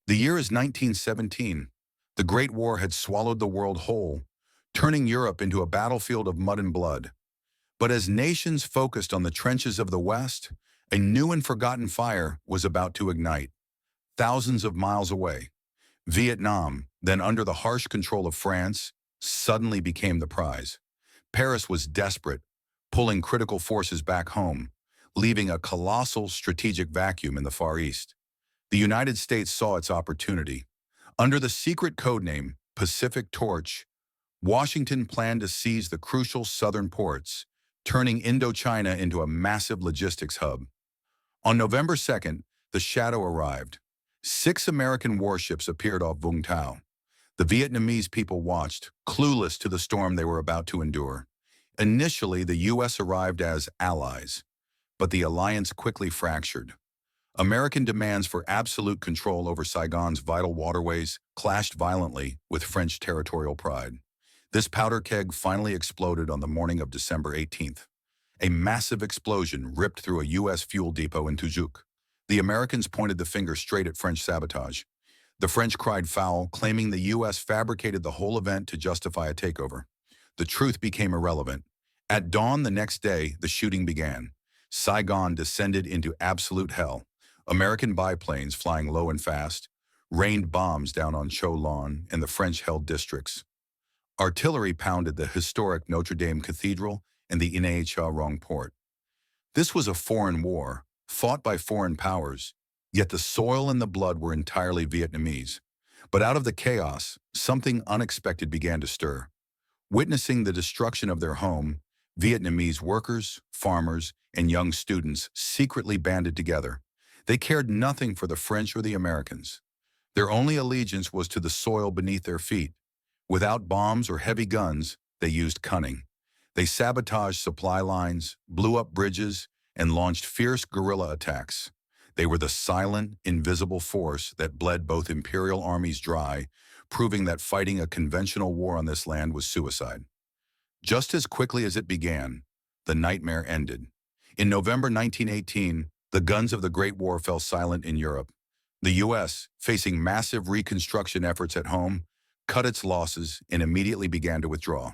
The year is 1917. The Great War had swallowed the world whole, turning Europe into a battlefield of mud and blood. But as nations focused on the trenches of the West, a new and forgotten fire was about to ignite. Thousands of miles away, Vietnam, then under the harsh control of France, suddenly became the prize. Paris was desperate, pulling critical forces back home, leaving a colossal strategic vacuum in the Far East. The United States saw its opportunity. Under the secret codename Pacific Torch, Washington planned to seize the crucial southern ports, turning Indochina into a massive logistics hub. On November 2nd, the shadow arrived. 6 American warships appeared off Vung Tau. The Vietnamese people watched, clueless to the storm they were about to endure. Initially, the U.S. arrived as allies, but the alliance quickly fractured. American demands for absolute control over Saigon's vital waterways clashed violently with French territorial pride. This powder keg finally exploded on the morning of December 18th. A massive explosion ripped through a U.S. fuel depot in Tujuk. The Americans pointed the finger straight at French sabotage. The French cried foul, claiming the U.S. fabricated the whole event to justify a takeover. The truth became irrelevant. At dawn the next day, the shooting began. Saigon descended into absolute hell. American biplanes flying low and fast rained bombs down on Cho Lan and the French-held districts. Artillery pounded the historic Notre Dame Cathedral and the Inai Cha Rong port. This was a foreign war, fought by foreign powers, yet the soil and the blood were entirely Vietnamese. But out of the chaos, something unexpected began to stir. Witnessing the destruction of their home, Vietnamese workers, farmers, and young students secretly banded together. They cared nothing for the French or the Americans. Their only allegiance was to the soil beneath their feet. Without bombs or heavy guns, they used cunning. They sabotaged supply lines, blew up bridges, and launched fierce guerrilla attacks. They were the silent, invisible force that bled both imperial armies dry, proving that fighting a conventional war on this land was suicide. Just as quickly as it began, the nightmare ended. In November 1918, the guns of the Great War fell silent in Europe. The U.S., facing massive reconstruction efforts at home, cut its losses and immediately began to withdraw.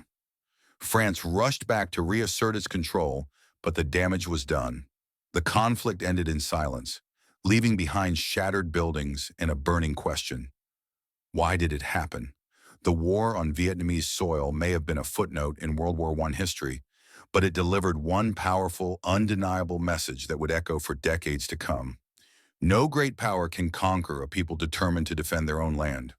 France rushed back to reassert its control, but the damage was done. The conflict ended in silence, leaving behind shattered buildings and a burning question. Why did it happen? The war on Vietnamese soil may have been a footnote in World War I history, but it delivered one powerful, undeniable message that would echo for decades to come. No great power can conquer a people determined to defend their own land.